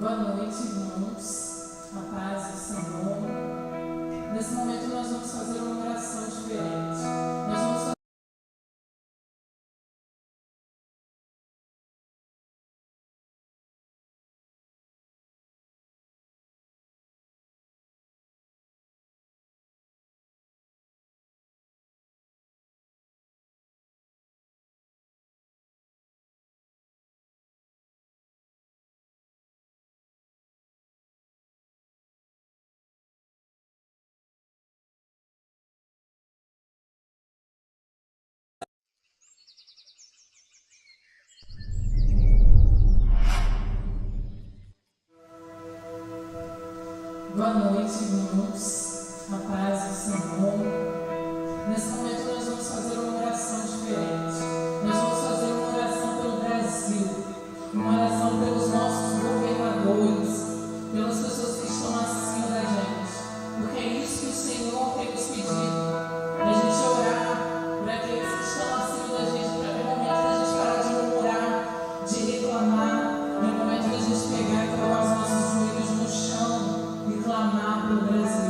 Boa noite, irmãos. A paz do Senhor. Nesse momento nós vamos fazer uma oração diferente. Nós vamos fazer Boa noite, irmãos. A paz do Senhor. Nesse momento nós vamos fazer uma oração diferente. Nós vamos fazer uma oração pelo Brasil, uma oração pelos nossos governadores, pelas pessoas que estão acima da gente, porque é isso que o Senhor tem nos pedido, a gente orar por aqueles que estão acima da gente, para que no momento da gente parar de murmurar, de reclamar, no momento da gente pegar e colocar os nossos joelhos no chão e clamar pelo Brasil.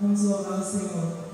Vamos louvar o Senhor.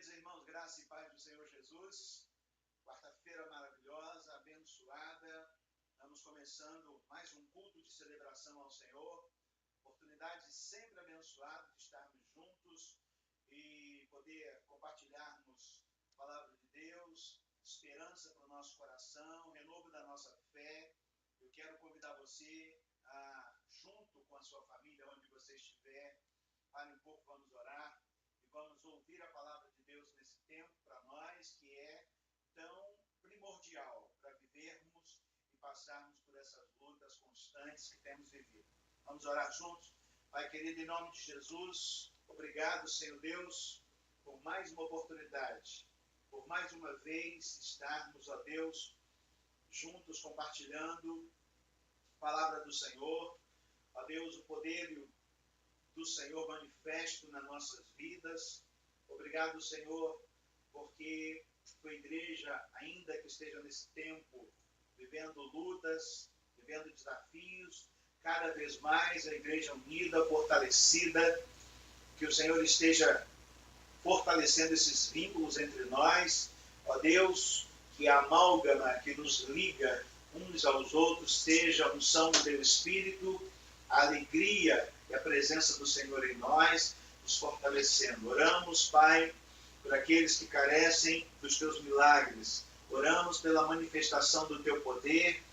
Queridos irmãos, graça e paz do Senhor Jesus. Quarta-feira maravilhosa, abençoada. Estamos começando mais um culto de celebração ao Senhor. Oportunidade sempre abençoada de estarmos juntos e poder compartilharmos a palavra de Deus, esperança para o nosso coração, renovo da nossa fé. Eu quero convidar você a, junto com a sua família, onde você estiver, pare um pouco, vamos orar. Vamos ouvir a palavra de Deus nesse tempo para nós, que é tão primordial para vivermos e passarmos por essas lutas constantes que temos vivido. Vamos orar juntos? Pai querido, em nome de Jesus, obrigado, Senhor Deus, por mais uma oportunidade, por mais uma vez estarmos, ó Deus, juntos compartilhando a palavra do Senhor. Ó Deus, o poder do Senhor manifesto nas nossas vidas. Obrigado, Senhor, porque tua igreja, ainda que esteja nesse tempo, vivendo lutas, vivendo desafios, cada vez mais a igreja unida, fortalecida, que o Senhor esteja fortalecendo esses vínculos entre nós. Ó Deus, que a amálgama que nos liga uns aos outros seja a unção do teu Espírito, a alegria e a presença do Senhor em nós, nos fortalecendo. Oramos, Pai, por aqueles que carecem dos teus milagres. Oramos pela manifestação do teu poder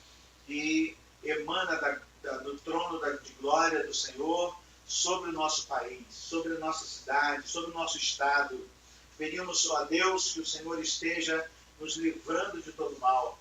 que emana do trono de glória do Senhor sobre o nosso país, sobre a nossa cidade, sobre o nosso estado. Pedimos a Deus que o Senhor esteja nos livrando de todo mal,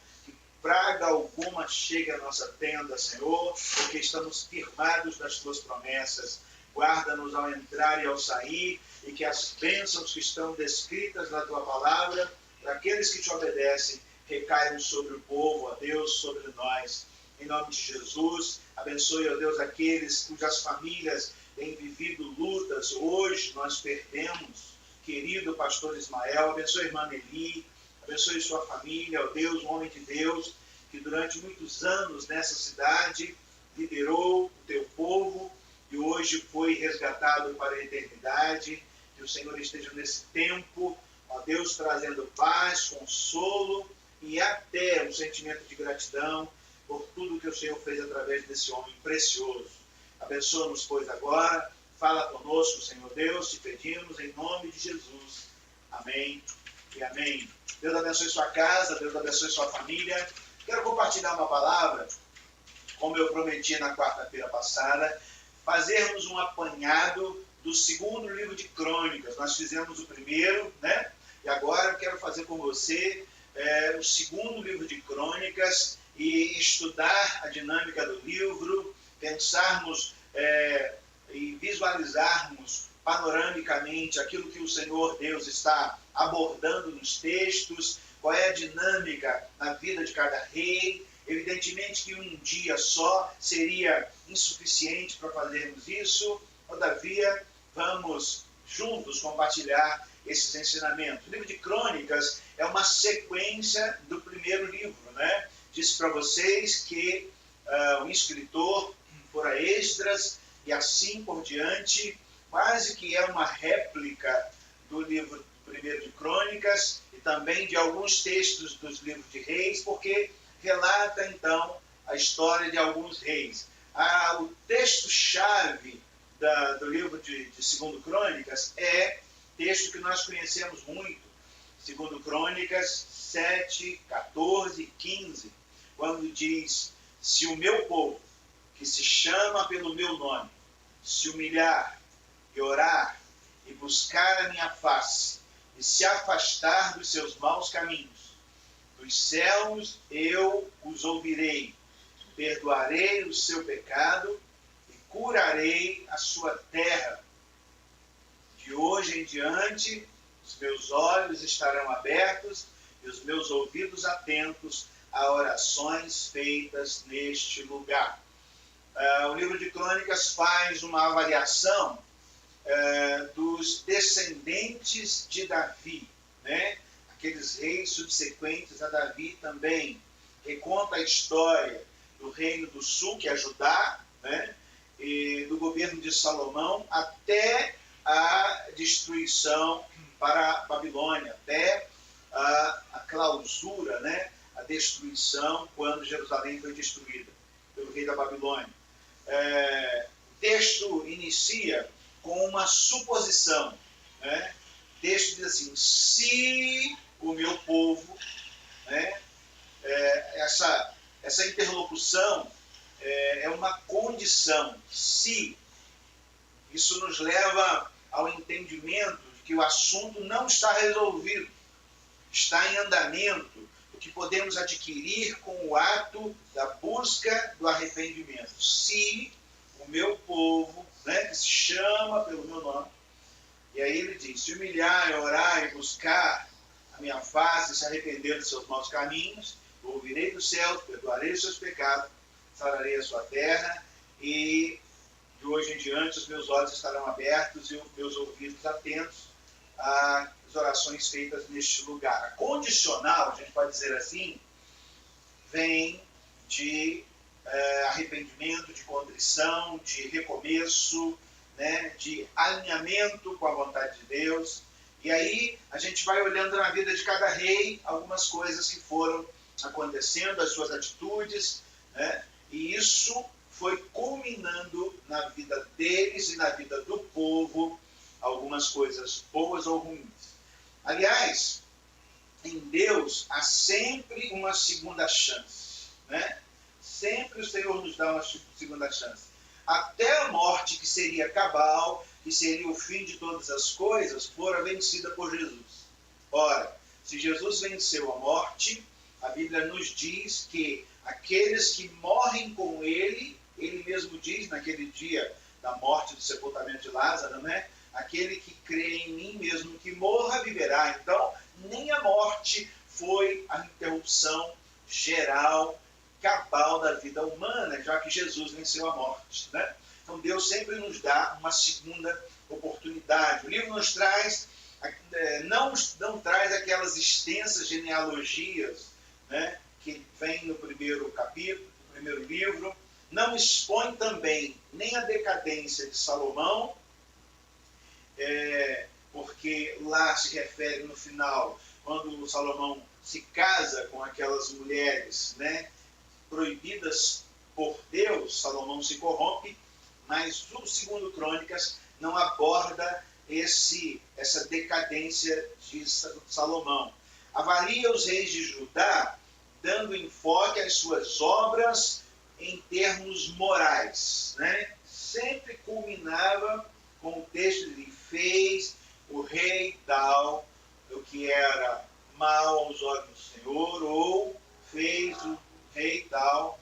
praga alguma chegue à nossa tenda, Senhor, porque estamos firmados nas tuas promessas. Guarda-nos ao entrar e ao sair, e que as bênçãos que estão descritas na tua palavra, para aqueles que te obedecem, recaiam sobre o povo, ó Deus, sobre nós. Em nome de Jesus, abençoe, ó Deus, aqueles cujas famílias têm vivido lutas. Hoje nós perdemos, querido pastor Ismael, abençoe a irmã Nelly, abençoe sua família, ó Deus, um homem de Deus, que durante muitos anos nessa cidade liderou o teu povo e hoje foi resgatado para a eternidade. Que o Senhor esteja nesse tempo, ó Deus, trazendo paz, consolo e até um sentimento de gratidão por tudo que o Senhor fez através desse homem precioso. Abençoa-nos, pois, agora. Fala conosco, Senhor Deus, te pedimos em nome de Jesus. Amém e amém. Deus abençoe sua casa, Deus abençoe sua família. Quero compartilhar uma palavra, como eu prometi na quarta-feira passada, fazermos um apanhado do segundo livro de Crônicas. Nós fizemos o primeiro, né? E agora eu quero fazer com você o segundo livro de Crônicas e estudar a dinâmica do livro, pensarmos e visualizarmos panoramicamente aquilo que o Senhor Deus está abordando nos textos, qual é a dinâmica na vida de cada rei. Evidentemente que um dia só seria insuficiente para fazermos isso, todavia vamos juntos compartilhar esses ensinamentos. O livro de Crônicas é uma sequência do primeiro livro, né? Disse para vocês que o escritor fora Esdras e assim por diante, quase que é uma réplica do livro primeiro de Crônicas e também de alguns textos dos livros de Reis, porque relata então a história de alguns reis. O texto-chave do livro de 2 Crônicas é texto que nós conhecemos muito, 2 Crônicas 7, 14 e 15, quando diz: se o meu povo, que se chama pelo meu nome, se humilhar e orar e buscar a minha face e se afastar dos seus maus caminhos, dos céus eu os ouvirei, perdoarei o seu pecado e curarei a sua terra. De hoje em diante, os meus olhos estarão abertos e os meus ouvidos atentos a orações feitas neste lugar. O livro de Crônicas faz uma avaliação dos descendentes de Davi, né? Aqueles reis subsequentes a Davi também. Reconta a história do reino do sul, que é Judá, né? E do governo de Salomão até a destruição para a Babilônia, até a clausura, né, a destruição, quando Jerusalém foi destruída pelo rei da Babilônia. O texto inicia com uma suposição, né? O texto diz assim: se o meu povo, né? Essa interlocução é uma condição. Se isso nos leva ao entendimento de que o assunto não está resolvido, está em andamento, o que podemos adquirir com o ato da busca do arrependimento. Se o meu povo, né, que se chama pelo meu nome, e aí ele diz: se humilhar, orar e buscar a minha face, se arrepender dos seus maus caminhos, eu ouvirei dos céus, perdoarei os seus pecados, sararei a sua terra, e de hoje em diante os meus olhos estarão abertos e os meus ouvidos atentos às orações feitas neste lugar. A condicional, a gente pode dizer assim, vem de arrependimento, de contrição, de recomeço, né, de alinhamento com a vontade de Deus. E aí a gente vai olhando na vida de cada rei algumas coisas que foram acontecendo, as suas atitudes, né, e isso foi culminando na vida deles e na vida do povo, algumas coisas boas ou ruins. Aliás, em Deus há sempre uma segunda chance, né? Sempre o Senhor nos dá uma segunda chance. Até a morte, que seria cabal, que seria o fim de todas as coisas, fora vencida por Jesus. Ora, se Jesus venceu a morte, a Bíblia nos diz que aqueles que morrem com ele mesmo diz naquele dia da morte, do sepultamento de Lázaro, né? Aquele que crê em mim, mesmo que morra, viverá. Então, nem a morte foi a interrupção geral, cabal da vida humana, já que Jesus venceu a morte, né? Então, Deus sempre nos dá uma segunda oportunidade. O livro nos traz, não traz aquelas extensas genealogias, né, que vem no primeiro capítulo, no primeiro livro. Não expõe também nem a decadência de Salomão, porque lá se refere no final, quando Salomão se casa com aquelas mulheres, né, proibidas por Deus, Salomão se corrompe, mas o segundo Crônicas não aborda essa decadência de Salomão. Avalia os reis de Judá, dando enfoque às suas obras em termos morais, né? Sempre culminava com o texto de fez o rei tal o que era mal aos olhos do Senhor, ou fez o rei tal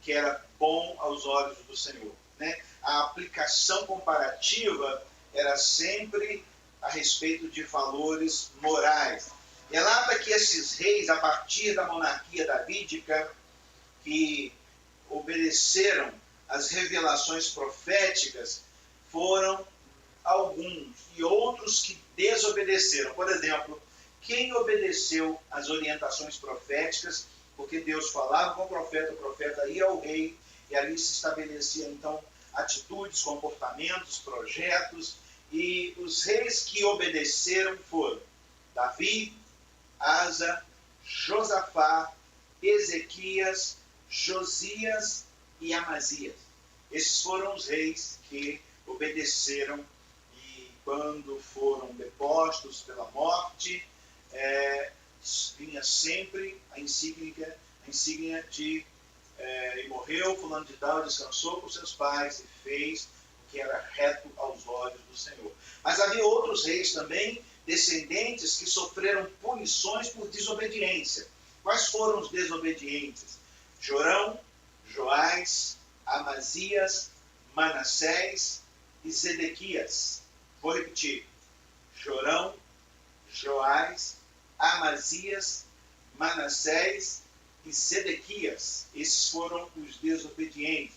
que era bom aos olhos do Senhor, né? A aplicação comparativa era sempre a respeito de valores morais. Relata que esses reis, a partir da monarquia davídica, que obedeceram às revelações proféticas, foram alguns, e outros que desobedeceram. Por exemplo, quem obedeceu às orientações proféticas, porque Deus falava com o profeta ia ao rei, e ali se estabeleciam então atitudes, comportamentos, projetos, e os reis que obedeceram foram Davi, Asa, Josafá, Ezequias, Josias e Amazias. Esses foram os reis que obedeceram, e quando foram depostos pela morte, vinha sempre a insígnia de e morreu fulano de tal, descansou com seus pais e fez o que era reto aos olhos do Senhor. Mas havia outros reis também, descendentes, que sofreram punições por desobediência. Quais foram os desobedientes? Jorão, Joás, Amazias, Manassés e Zedequias. Vou repetir. Jorão, Joás, Amazias, Manassés e Zedequias. Esses foram os desobedientes.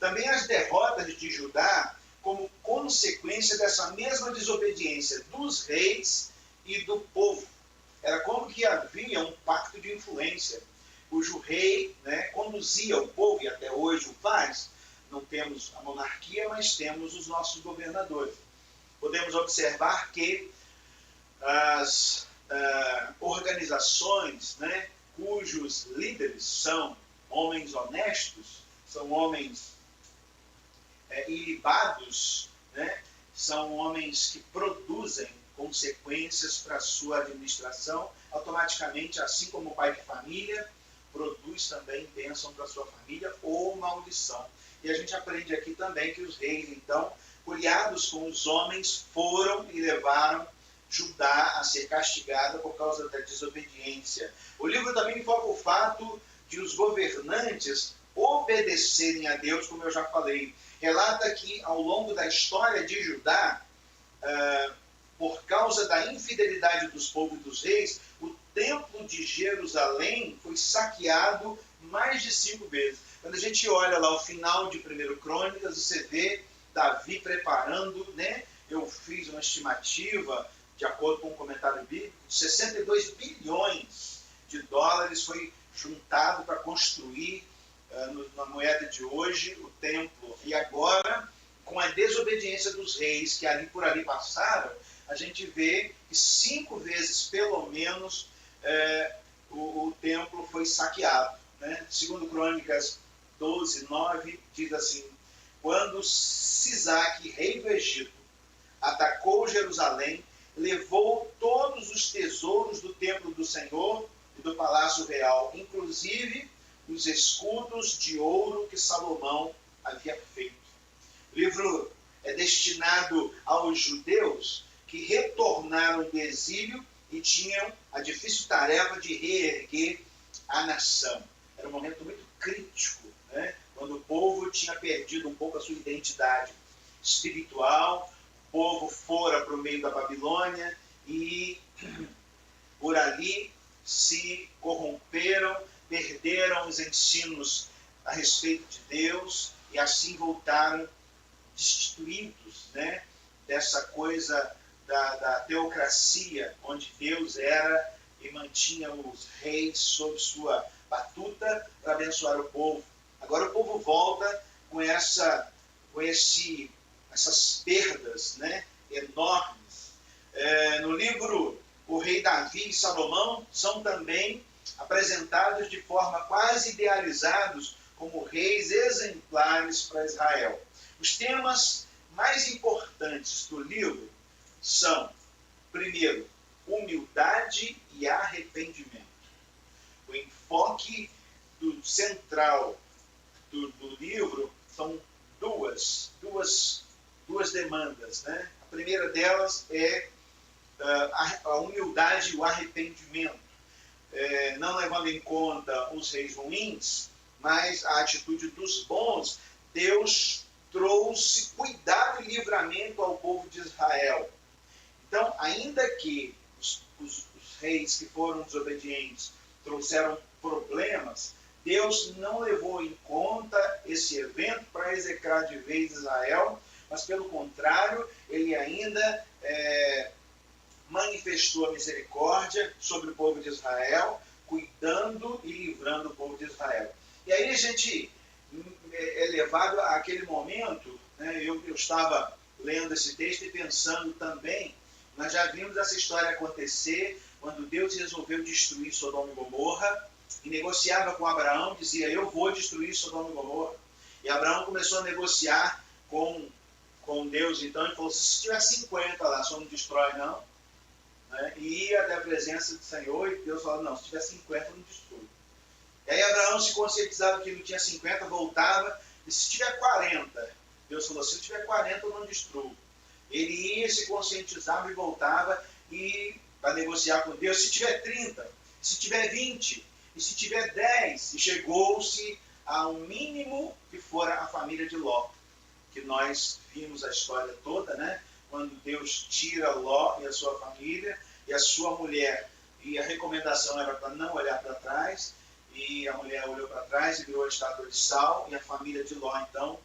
Também as derrotas de Judá, como consequência dessa mesma desobediência dos reis e do povo. Era como que havia um pacto de influência, cujo rei, né, conduzia o povo, e até hoje o faz. Não temos a monarquia, mas temos os nossos governadores. Podemos observar que as organizações, né, cujos líderes são homens honestos, são homens ilibados, né, são homens que produzem consequências para a sua administração, automaticamente, assim como o pai de família, produz também bênção para a sua família ou maldição. E a gente aprende aqui também que os reis, então, coliados com os homens, foram e levaram Judá a ser castigada por causa da desobediência. O livro também foca o fato de os governantes obedecerem a Deus, como eu já falei. Relata que, ao longo da história de Judá, por causa da infidelidade dos povos e dos reis, o templo de Jerusalém foi saqueado mais de 5 vezes. Quando a gente olha lá o final de 1 Crônicas, você vê Davi preparando, né? Eu fiz uma estimativa, de acordo com um comentário bíblico, 62 bilhões de dólares foi juntado para construir, na moeda de hoje, o templo. E agora, com a desobediência dos reis que ali por ali passaram, a gente vê que 5 vezes, pelo menos, o templo foi saqueado. Né? Segundo Crônicas 12:9, diz assim: quando Sisaque, rei do Egito, atacou Jerusalém, levou todos os tesouros do templo do Senhor e do palácio real, inclusive os escudos de ouro que Salomão havia feito. O livro é destinado aos judeus que retornaram do exílio e tinham a difícil tarefa de reerguer a nação. Era um momento muito crítico, né? Quando o povo tinha perdido um pouco a sua identidade espiritual, o povo fora para o meio da Babilônia e por ali se corromperam, perderam os ensinos a respeito de Deus e assim voltaram destituídos, né, dessa coisa da teocracia, onde Deus era e mantinha os reis sob sua batuta para abençoar o povo. Agora o povo volta com essas perdas, né, enormes. No livro, o rei Davi e Salomão são também apresentados de forma quase idealizados como reis exemplares para Israel. Os temas mais importantes do livro são, primeiro, humildade e arrependimento. O enfoque central do livro são duas demandas, né? A primeira delas é a humildade e o arrependimento, não levando em conta os reis ruins, mas a atitude dos bons. Deus trouxe cuidado e livramento ao povo de Israel. Então, ainda que os reis que foram desobedientes trouxeram problemas, Deus não levou em conta esse evento para execrar de vez Israel, mas pelo contrário, ele ainda manifestou a misericórdia sobre o povo de Israel, cuidando e livrando o povo de Israel. E aí a gente é levado àquele momento, né, eu estava lendo esse texto e pensando também, nós já vimos essa história acontecer quando Deus resolveu destruir Sodoma e Gomorra e negociava com Abraão, dizia, eu vou destruir Sodoma e Gomorra. E Abraão começou a negociar com Deus, então ele falou, se tiver 50 lá, só não destrói não. Né? E ia até a presença do Senhor e Deus falou, não, se tiver 50, não destrói. E aí Abraão se conscientizava que não tinha 50, voltava, e se tiver 40, Deus falou, se tiver 40, eu não destruo. Ele ia, se conscientizava e voltava para negociar com Deus, se tiver 30, se tiver 20, e se tiver 10, e chegou-se ao mínimo que fora a família de Ló, que nós vimos a história toda, né? Quando Deus tira Ló e a sua família, e a sua mulher, e a recomendação era para não olhar para trás, e a mulher olhou para trás e virou a estátua de sal, e a família de Ló, então,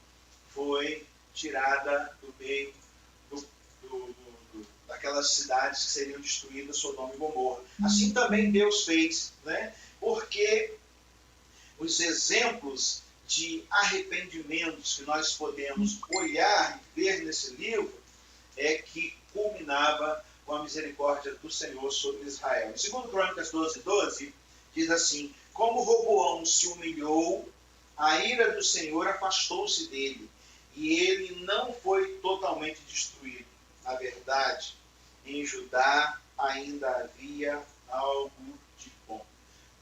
foi tirada do meio daquelas cidades que seriam destruídas, Sodoma e Gomorra. Assim também Deus fez, né? Porque os exemplos de arrependimentos que nós podemos olhar e ver nesse livro é que culminava com a misericórdia do Senhor sobre Israel. Em 2 Crônicas 12:12, diz assim: como Roboão se humilhou, a ira do Senhor afastou-se dele, e ele não foi totalmente destruído. Na verdade, em Judá ainda havia algo de bom.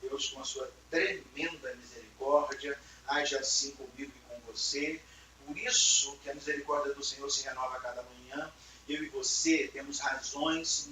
Deus, com a sua tremenda misericórdia, age assim comigo e com você. Por isso que a misericórdia do Senhor se renova a cada manhã. Eu e você temos razões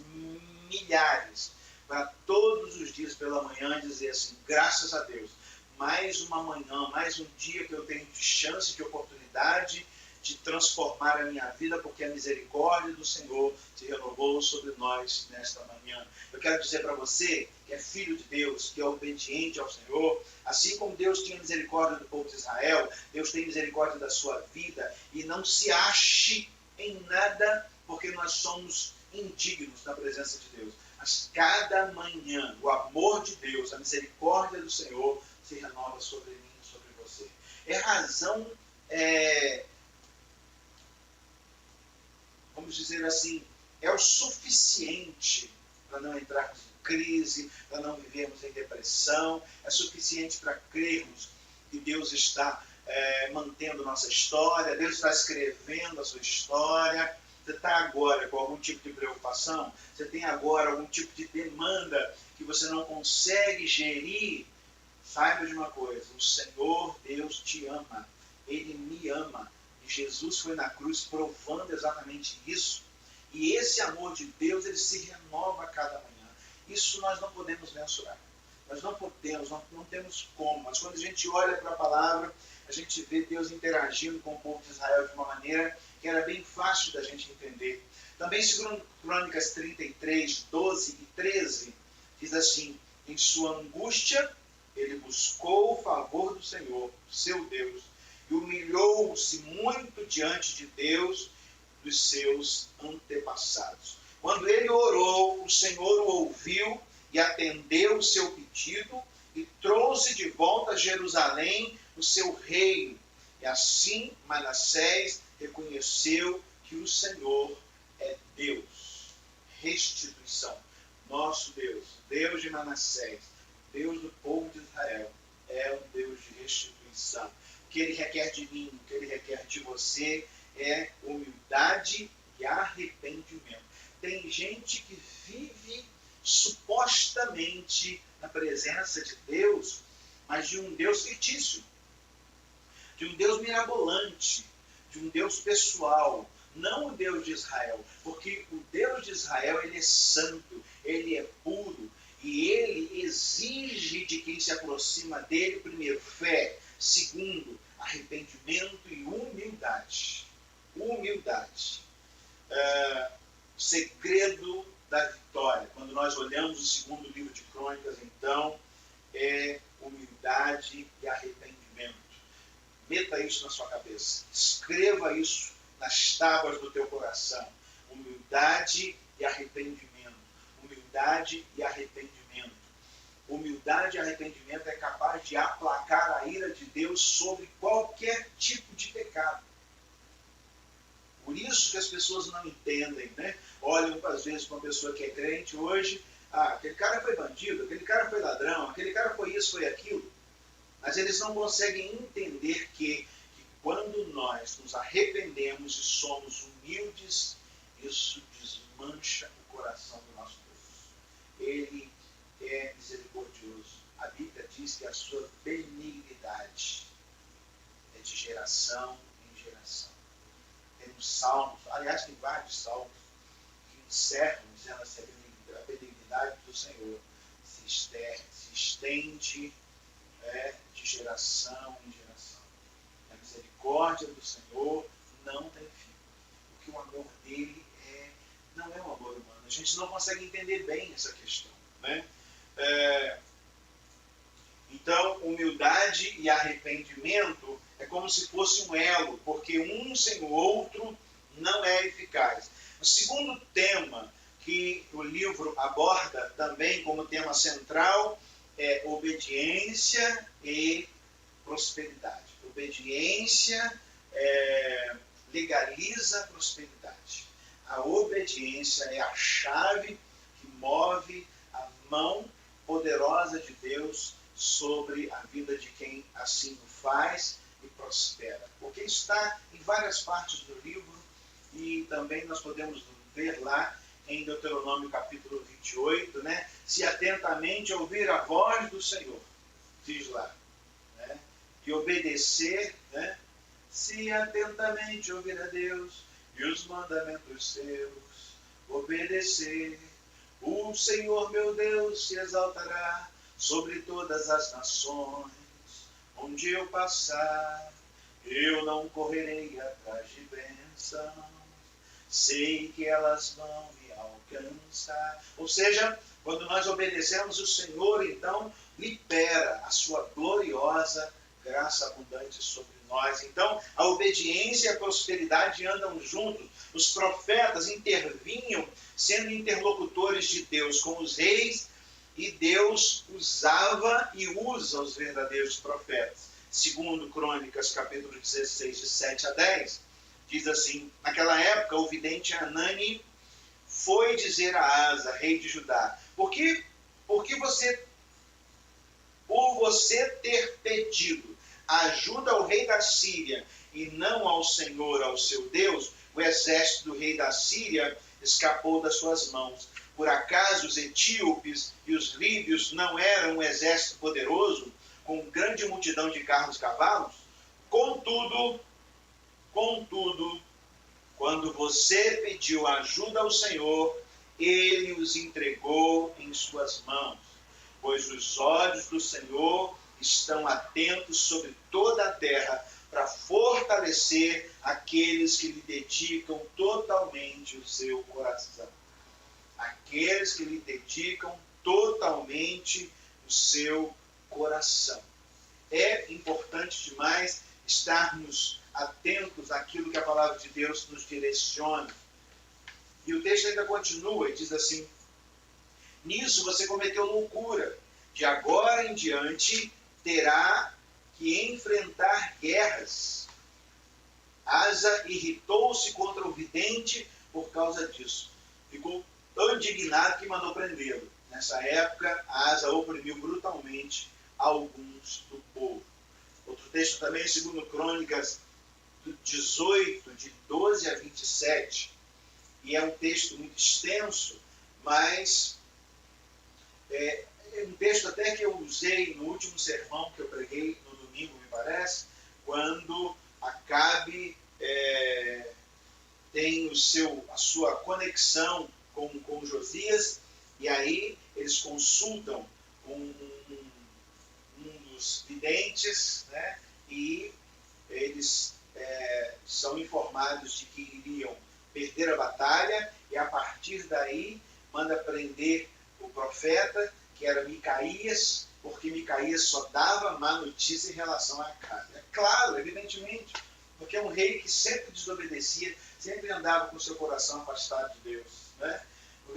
milhares para todos os dias pela manhã dizer assim: graças a Deus, mais uma manhã, mais um dia que eu tenho de chance, de oportunidade de transformar a minha vida, porque a misericórdia do Senhor se renovou sobre nós nesta manhã. Eu quero dizer para você que é filho de Deus, que é obediente ao Senhor, assim como Deus tinha misericórdia do povo de Israel, Deus tem misericórdia da sua vida, e não se ache em nada, porque nós somos indignos da presença de Deus. Mas cada manhã, o amor de Deus, a misericórdia do Senhor se renova sobre mim e sobre você. É razão, vamos dizer assim, é o suficiente para não entrarmos em crise, para não vivermos em depressão, é suficiente para crermos que Deus está mantendo nossa história, Deus está escrevendo a sua história. Você está agora com algum tipo de preocupação? Você tem agora algum tipo de demanda que você não consegue gerir? Saiba de uma coisa: o Senhor Deus te ama, Ele me ama. E Jesus foi na cruz provando exatamente isso. E esse amor de Deus, ele se renova a cada manhã. Isso nós não podemos mensurar. Nós não podemos, não temos como. Mas quando a gente olha para a palavra, a gente vê Deus interagindo com o povo de Israel de uma maneira que era bem fácil da gente entender. Também, segundo Crônicas 33, 12 e 13, diz assim: em sua angústia, ele buscou o favor do Senhor, seu Deus, e humilhou-se muito diante de Deus dos seus antepassados. Quando ele orou, o Senhor o ouviu e atendeu o seu pedido e trouxe de volta a Jerusalém o seu reino. E assim Manassés reconheceu que o Senhor é Deus. Restituição. Nosso Deus, Deus de Manassés, Deus do povo de Israel, é um Deus de restituição. O que ele requer de mim, o que ele requer de você é humildade e arrependimento. Tem gente que vive supostamente na presença de Deus, mas de um Deus fictício, de um Deus mirabolante, de um Deus pessoal, não o Deus de Israel, porque o Deus de Israel, ele é santo, ele é puro, e ele exige de quem se aproxima dele, primeiro, fé, segundo, arrependimento e humildade. Humildade. Segredo da vitória. Quando nós olhamos o segundo livro de Crônicas, então, é humildade e arrependimento. Meta isso na sua cabeça. Escreva isso nas tábuas do teu coração. Humildade e arrependimento. Humildade e arrependimento. Humildade e arrependimento é capaz de aplacar a ira de Deus sobre qualquer tipo de pecado. Por isso que as pessoas não entendem, né? Olham às vezes para uma pessoa que é crente hoje: aquele cara foi bandido, aquele cara foi ladrão, aquele cara foi isso, foi aquilo. Mas eles não conseguem entender que quando nós nos arrependemos e somos humildes, isso desmancha o coração do nosso Deus. Ele é misericordioso. A Bíblia diz que a sua benignidade é de geração em geração. Temos salmos, aliás, tem vários salmos que encerram dizendo assim: a benignidade do Senhor se estende de geração em geração. A misericórdia do Senhor não tem fim, porque o amor dele não é um amor humano. A gente não consegue entender bem essa questão, né? Então, humildade e arrependimento é como se fosse um elo, porque um sem o outro não é eficaz. O segundo tema que o livro aborda também como tema central é obediência e prosperidade. Obediência legaliza a prosperidade. a obediência é a chave que move a mão poderosa de Deus sobre a vida de quem assim o faz e prospera. Porque está em várias partes do livro e também nós podemos ver lá em Deuteronômio capítulo 28, né? Se atentamente ouvir a voz do Senhor, diz lá, né? E obedecer, né? Se atentamente ouvir a Deus e os mandamentos seus, obedecer, o Senhor meu Deus se exaltará sobre todas as nações. Onde eu passar, eu não correrei atrás de bênçãos, sei que elas vão me alcançar. Ou seja, quando nós obedecemos o Senhor, então libera a sua gloriosa graça abundante sobre nós. Então, a obediência e a prosperidade andam juntos. Os profetas intervinham sendo interlocutores de Deus com os reis, e Deus usava e usa os verdadeiros profetas. Segundo Crônicas, capítulo 16, de 7 a 10, diz assim: naquela época, o vidente Anani foi dizer a Asa, rei de Judá, por você ter pedido ajuda ao rei da Síria e não ao Senhor, ao seu Deus, o exército do rei da Síria escapou das suas mãos. Por acaso os etíopes e os líbios não eram um exército poderoso, com grande multidão de carros e cavalos? Contudo, quando você pediu ajuda ao Senhor, ele os entregou em suas mãos, pois os olhos do Senhor estão atentos sobre toda a terra para fortalecer aqueles que lhe dedicam totalmente o seu coração. Aqueles que lhe dedicam totalmente o seu coração. É importante demais estarmos atentos àquilo que a palavra de Deus nos direciona. E o texto ainda continua e diz assim: nisso você cometeu loucura. De agora em diante terá que enfrentar guerras. Asa irritou-se contra o vidente por causa disso. Ficou tão indignado que mandou prendê-lo. Nessa época, Asa oprimiu brutalmente alguns do povo. Outro texto também, segundo Crônicas 18, de 12 a 27, e é um texto muito extenso, mas é um texto até que eu usei no último sermão que eu preguei no domingo, me parece, quando Acabe tem a sua conexão com Josias, e aí eles consultam um dos videntes, né, e eles são informados de que iriam perder a batalha, e a partir daí manda prender o profeta, que era Micaías, porque Micaías só dava má notícia em relação a Acabe. É claro, evidentemente, porque é um rei que sempre desobedecia, sempre andava com seu coração afastado de Deus. Né? No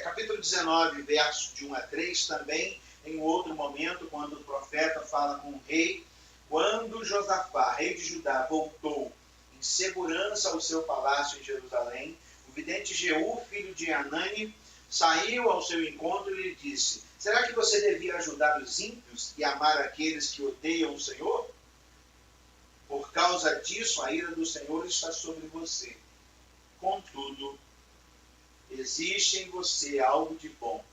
capítulo 19, verso de 1 a 3, também, em outro momento, quando o profeta fala com o rei, quando Josafá, rei de Judá, voltou em segurança ao seu palácio em Jerusalém, o vidente Jeú, filho de Anani, saiu ao seu encontro e lhe disse: será que você devia ajudar os ímpios e amar aqueles que odeiam o Senhor? Por causa disso, a ira do Senhor está sobre você. Contudo, existe em você algo de bom,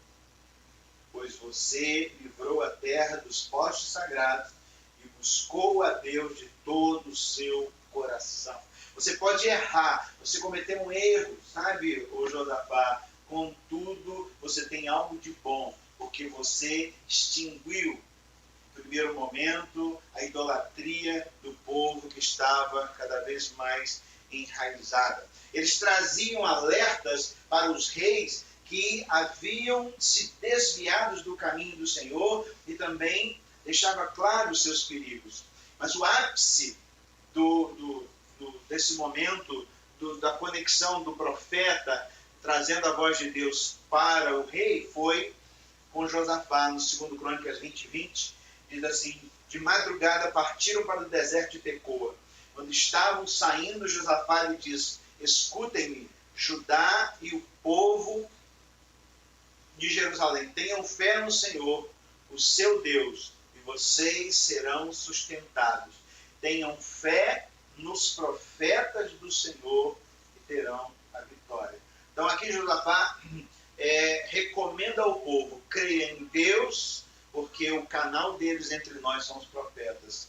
pois você livrou a terra dos postes sagrados e buscou a Deus de todo o seu coração. Você pode errar, você cometeu um erro, sabe, ô Josafá? Contudo, você tem algo de bom, porque você extinguiu, no primeiro momento, a idolatria do povo que estava cada vez mais enraizada. Eles traziam alertas para os reis que haviam se desviado do caminho do Senhor e também deixava claro os seus perigos. Mas o ápice desse momento, da conexão do profeta, trazendo a voz de Deus para o rei, foi com Josafá, no 2 Crônicas 20, 20, diz assim: de madrugada partiram para o deserto de Tecoa. Quando estavam saindo, Josafá lhe disse: escutem-me, Judá e o povo de Jerusalém, tenham fé no Senhor, o seu Deus, e vocês serão sustentados. Tenham fé nos profetas do Senhor e terão a vitória. Então aqui Josafá recomenda ao povo, creia em Deus, porque o canal deles entre nós são os profetas.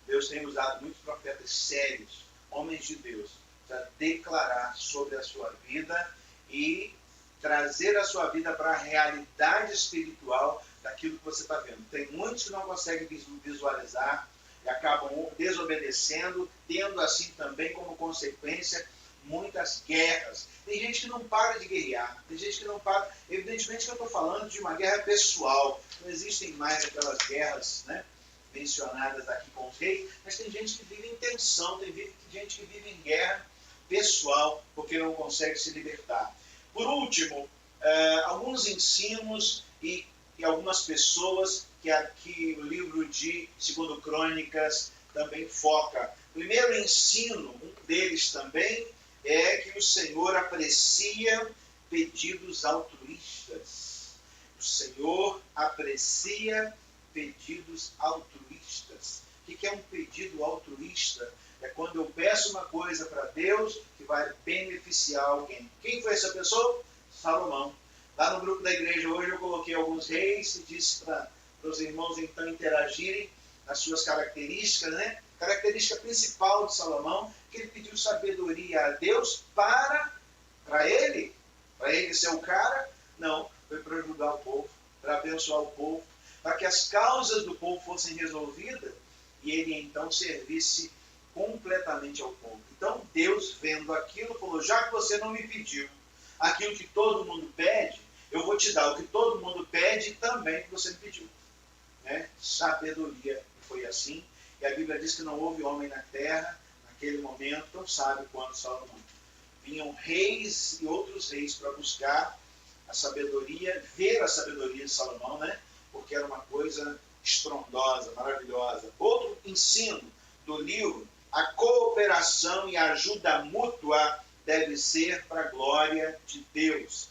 Deus tem usado muitos profetas sérios, homens de Deus, para declarar sobre a sua vida e trazer a sua vida para a realidade espiritual daquilo que você está vendo. Tem muitos que não conseguem visualizar e acabam desobedecendo, tendo assim também como consequência muitas guerras. Tem gente que não para de guerrear, tem gente que não para. Evidentemente que eu estou falando de uma guerra pessoal, não existem mais aquelas guerras, né, mencionadas aqui com os reis, mas tem gente que vive em tensão, tem gente que vive em guerra pessoal porque não consegue se libertar. Por último, alguns ensinos e algumas pessoas que aqui o livro de 2 Crônicas também foca. Primeiro ensino, um deles também, é que o Senhor aprecia pedidos altruístas. O Senhor aprecia pedidos altruístas. O que é um pedido altruísta? É quando eu peço uma coisa para Deus que vai beneficiar alguém. Quem foi essa pessoa? Salomão. Lá no grupo da igreja hoje eu coloquei alguns reis e disse para os irmãos então interagirem nas suas características, né? Característica principal de Salomão, que ele pediu sabedoria a Deus para ele ser o cara? Não, foi para ajudar o povo, para abençoar o povo, para que as causas do povo fossem resolvidas e ele então servisse completamente ao povo. Então Deus, vendo aquilo, falou, já que você não me pediu aquilo que todo mundo pede, eu vou te dar o que todo mundo pede e também que você me pediu. Né? Sabedoria. E foi assim. E a Bíblia diz que não houve homem na terra, naquele momento, tão sábio quanto Salomão. Vinham reis e outros reis para buscar a sabedoria, ver a sabedoria de Salomão, né? Porque era uma coisa estrondosa, maravilhosa. Outro ensino do livro, a cooperação e a ajuda mútua deve ser para a glória de Deus.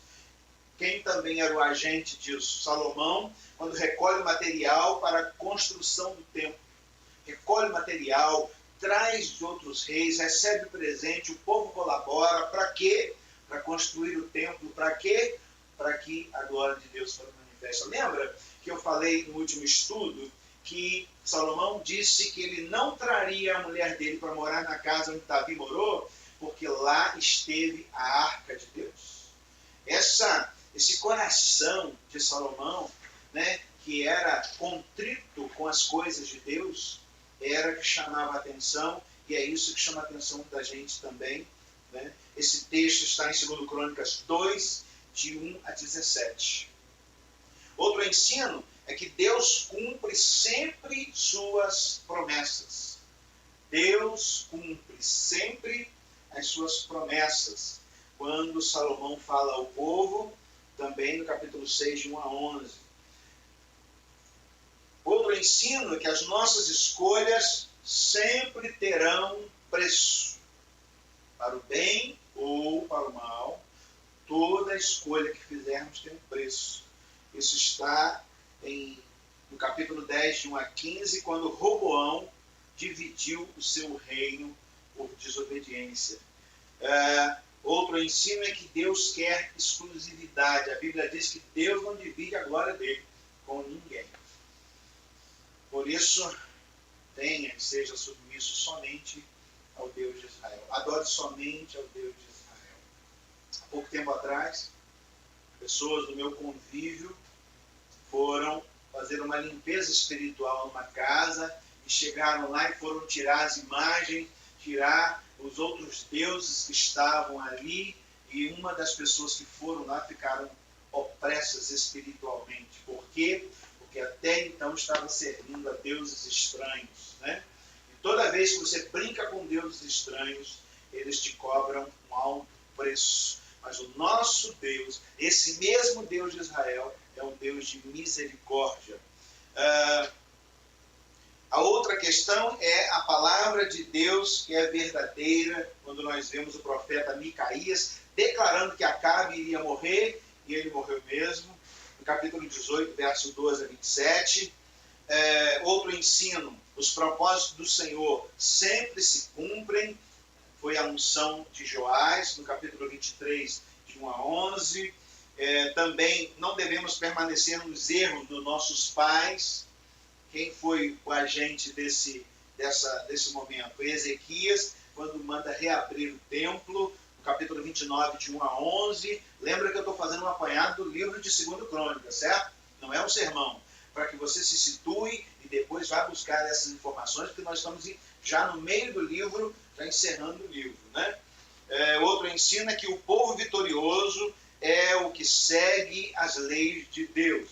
Quem também era o agente disso? Salomão, quando recolhe material para a construção do templo. Recolhe material, traz de outros reis, recebe presente, o povo colabora. Para quê? Para construir o templo. Para quê? Para que a glória de Deus fosse manifesta. Lembra que eu falei no último estudo que Salomão disse que ele não traria a mulher dele para morar na casa onde Davi morou, porque lá esteve a arca de Deus. Esse coração de Salomão, né, que era contrito com as coisas de Deus, era que chamava a atenção, e é isso que chama a atenção da gente também. Né? Esse texto está em 2 Crônicas 2, de 1 a 17. Outro ensino é que Deus cumpre sempre suas promessas. Deus cumpre sempre as suas promessas. Quando Salomão fala ao povo, também no capítulo 6, de 1 a 11. Outro ensino é que as nossas escolhas sempre terão preço. Para o bem ou para o mal, toda escolha que fizermos tem um preço. Isso está no capítulo 10, de 1 a 15, quando Roboão dividiu o seu reino por desobediência. Outro ensino é que Deus quer exclusividade. A Bíblia diz que Deus não divide a glória dele com ninguém. Por isso, seja submisso somente ao Deus de Israel. Adore somente ao Deus de Israel. Há pouco tempo atrás, pessoas do meu convívio foram fazer uma limpeza espiritual numa casa e chegaram lá e foram tirar as imagens, tirar os outros deuses que estavam ali, e uma das pessoas que foram lá ficaram opressas espiritualmente. Por quê? Porque até então estava servindo a deuses estranhos. Né? E toda vez que você brinca com deuses estranhos, eles te cobram um alto preço. Mas o nosso Deus, esse mesmo Deus de Israel, é um Deus de misericórdia. A outra questão é a palavra de Deus, que é verdadeira. Quando nós vemos o profeta Micaías declarando que Acabe iria morrer, e ele morreu mesmo. No capítulo 18, verso 12 a 27. Outro ensino: os propósitos do Senhor sempre se cumprem. Foi a unção de Joás, no capítulo 23, de 1 a 11. Também não devemos permanecer nos erros dos nossos pais. Quem foi o agente desse momento? Foi Ezequias, quando manda reabrir o templo, no capítulo 29, de 1 a 11. Lembra que eu estou fazendo um apanhado do livro de 2 Crônicas, certo? Não é um sermão. Para que você se situe e depois vá buscar essas informações, porque nós estamos já no meio do livro, já encerrando o livro, né? Outro ensino é que o povo vitorioso é o que segue as leis de Deus.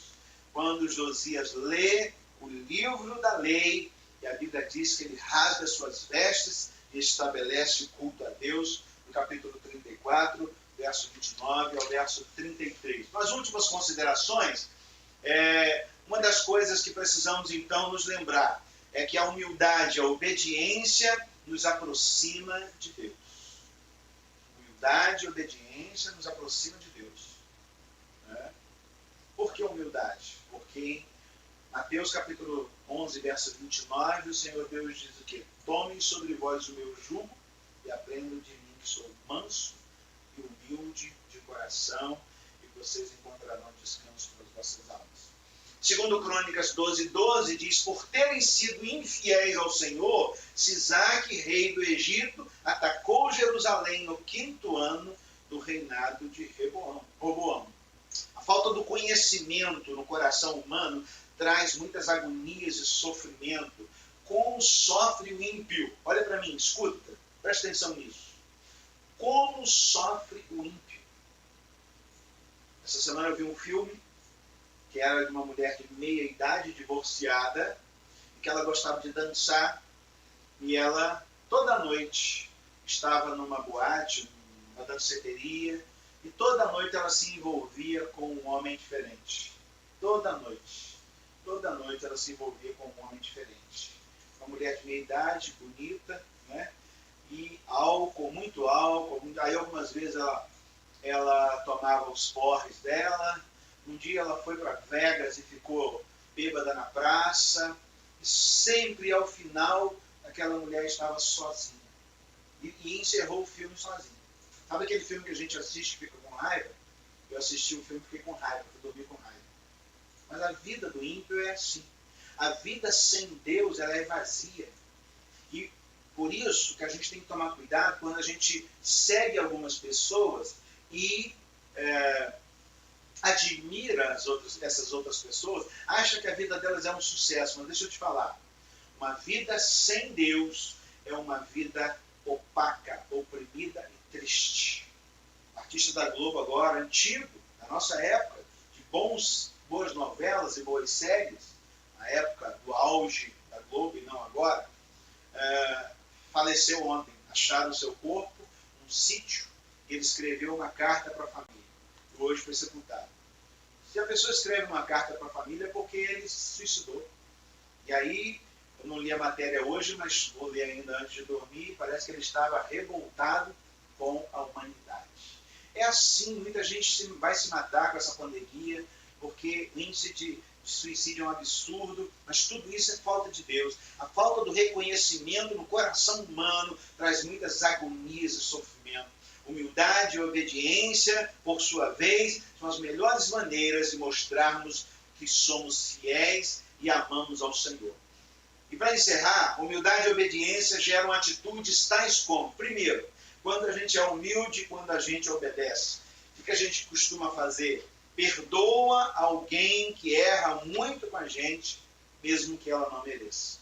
Quando Josias lê o livro da lei, e a Bíblia diz que ele rasga suas vestes e estabelece o culto a Deus, no capítulo 34, verso 29 ao verso 33. Nas últimas considerações, uma das coisas que precisamos então nos lembrar é que a humildade, a obediência nos aproxima de Deus. Humildade e obediência nos aproxima de Deus. Por que humildade? Porque em Mateus capítulo 11, verso 29, o Senhor Deus diz o quê? Tomem sobre vós o meu jugo e aprendam de mim, que sou manso e humilde de coração, e vocês encontrarão descanso para as vossas almas. Segundo Crônicas 12, 12, diz: por terem sido infiéis ao Senhor, Sisaque, rei do Egito, atacou Jerusalém no 5º ano do reinado de Roboão. A falta do conhecimento no coração humano traz muitas agonias e sofrimento. Como sofre o ímpio? Olha para mim, escuta, presta atenção nisso. Como sofre o ímpio? Essa semana eu vi um filme que era de uma mulher de meia idade, divorciada, e que ela gostava de dançar, e ela, toda noite, estava numa boate, numa danceteria, e toda noite ela se envolvia com um homem diferente. Toda noite ela se envolvia com um homem diferente. Uma mulher de meia idade, bonita, né? E álcool, muito álcool. Aí algumas vezes ela tomava os porres dela. Um dia ela foi para Vegas e ficou bêbada na praça. E sempre ao final aquela mulher estava sozinha. E encerrou o filme sozinha. Sabe aquele filme que a gente assiste e fica com raiva? Eu assisti o filme e fiquei com raiva, eu dormi com raiva. Mas a vida do ímpio é assim. A vida sem Deus, ela é vazia. E por isso que a gente tem que tomar cuidado quando a gente segue algumas pessoas e admira essas outras pessoas, acha que a vida delas é um sucesso. Mas deixa eu te falar, uma vida sem Deus é uma vida opaca, oprimida e triste. O artista da Globo agora, antigo, na nossa época, de boas novelas e boas séries, na época do auge da Globo e não agora, faleceu ontem. Acharam seu corpo num sítio e ele escreveu uma carta para a família. E hoje foi sepultado. Se a pessoa escreve uma carta para a família é porque ele se suicidou. E aí, eu não li a matéria hoje, mas vou ler ainda antes de dormir, parece que ele estava revoltado com a humanidade. É assim, muita gente vai se matar com essa pandemia, porque o índice de suicídio é um absurdo, mas tudo isso é falta de Deus. A falta do reconhecimento no coração humano traz muitas agonias e sofrimento. Humildade e obediência, por sua vez, são as melhores maneiras de mostrarmos que somos fiéis e amamos ao Senhor. E para encerrar, humildade e obediência geram atitudes tais como: primeiro, quando a gente é humilde, quando a gente obedece. O que a gente costuma fazer? Perdoa alguém que erra muito com a gente, mesmo que ela não mereça.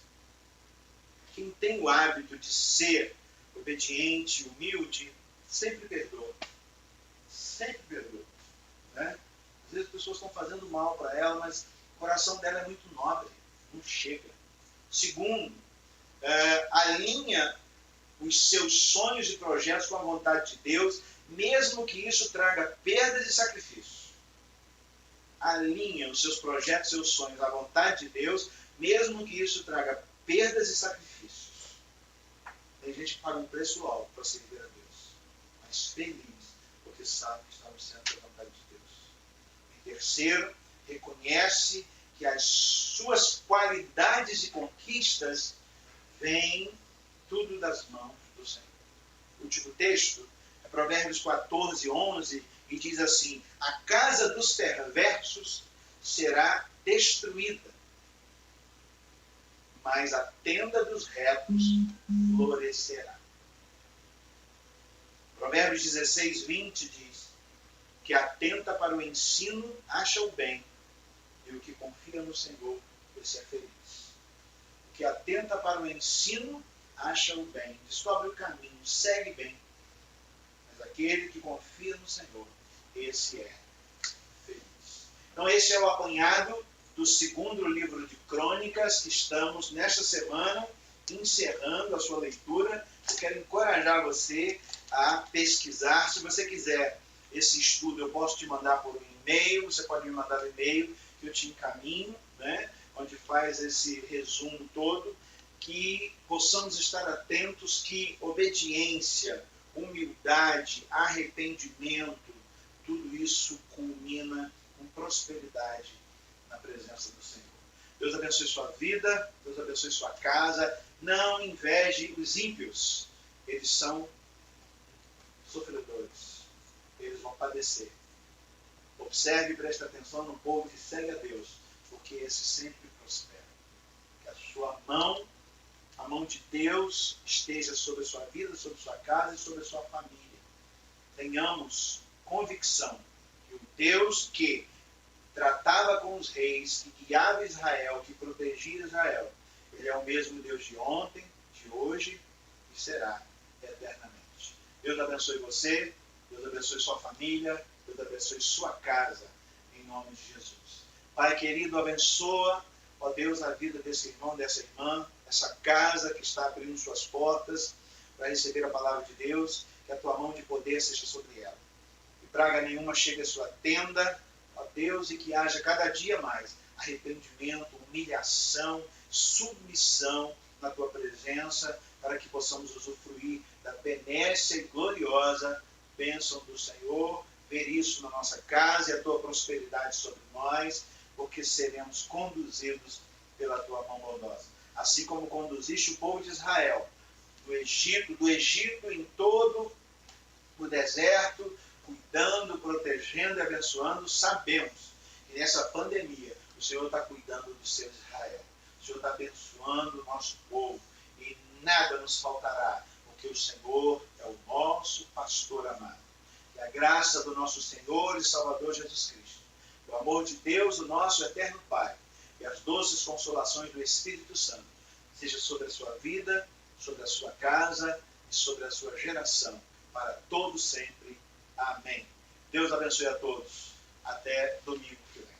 Quem tem o hábito de ser obediente, humilde, sempre perdoa. Sempre perdoa. Né? Às vezes as pessoas estão fazendo mal para ela, mas o coração dela é muito nobre, não chega. Segundo, alinha os seus sonhos e projetos com a vontade de Deus, mesmo que isso traga perdas e sacrifícios. Alinha os seus projetos, seus sonhos à vontade de Deus, mesmo que isso traga perdas e sacrifícios. Tem gente que paga um preço alto para servir a Deus, mas feliz, porque porque sabe que está no centro da vontade de Deus. Em terceiro, reconhece que as suas qualidades e conquistas vêm tudo das mãos do Senhor. O último texto é Provérbios 14, 11, e diz assim: a casa dos perversos será destruída, mas a tenda dos retos florescerá. Provérbios 16, 20 diz que atenta para o ensino acha o bem, e o que confia no Senhor, esse é feliz. O que atenta para o ensino acha o bem, descobre o caminho, segue bem. Mas aquele que confia no Senhor, esse é feliz. Então esse é o apanhado do segundo livro de Crônicas, que estamos nesta semana encerrando a sua leitura. Eu quero encorajar você a pesquisar. Se você quiser esse estudo, eu posso te mandar por um e-mail, você pode me mandar um e-mail que eu te encaminho, né? Onde faz esse resumo todo, que possamos estar atentos que obediência, humildade, arrependimento, tudo isso culmina com prosperidade na presença do Senhor. Deus abençoe sua vida, Deus abençoe sua casa. Não inveje os ímpios, eles são sofredores, eles vão padecer. Observe e preste atenção no povo que segue a Deus, porque esse sempre prospera. Que a sua mão, a mão de Deus, esteja sobre a sua vida, sobre a sua casa e sobre a sua família. Tenhamos convicção que o Deus que tratava com os reis, que guiava Israel, que protegia Israel, Ele é o mesmo Deus de ontem, de hoje e será eternamente. Deus abençoe você, Deus abençoe sua família, Deus abençoe sua casa, em nome de Jesus. Pai querido, abençoa, ó Deus, a vida desse irmão, dessa irmã, essa casa que está abrindo suas portas para receber a palavra de Deus, que a tua mão de poder seja sobre ela. Que praga nenhuma chegue à sua tenda, ó Deus, e que haja cada dia mais arrependimento, humilhação, submissão na tua presença, para que possamos usufruir da benécia e gloriosa bênção do Senhor, ver isso na nossa casa e a tua prosperidade sobre nós, porque seremos conduzidos pela tua mão bondosa. Assim como conduziste o povo de Israel do Egito em todo o deserto, cuidando, protegendo e abençoando, sabemos que nessa pandemia o Senhor está cuidando do seu Israel. O Senhor está abençoando o nosso povo e nada nos faltará, porque o Senhor é o nosso pastor amado. Que a graça do nosso Senhor e Salvador Jesus Cristo, o amor de Deus, o nosso eterno Pai, e as doces consolações do Espírito Santo, seja sobre a sua vida, sobre a sua casa e sobre a sua geração, para todos sempre. Amém. Deus abençoe a todos. Até domingo que vem.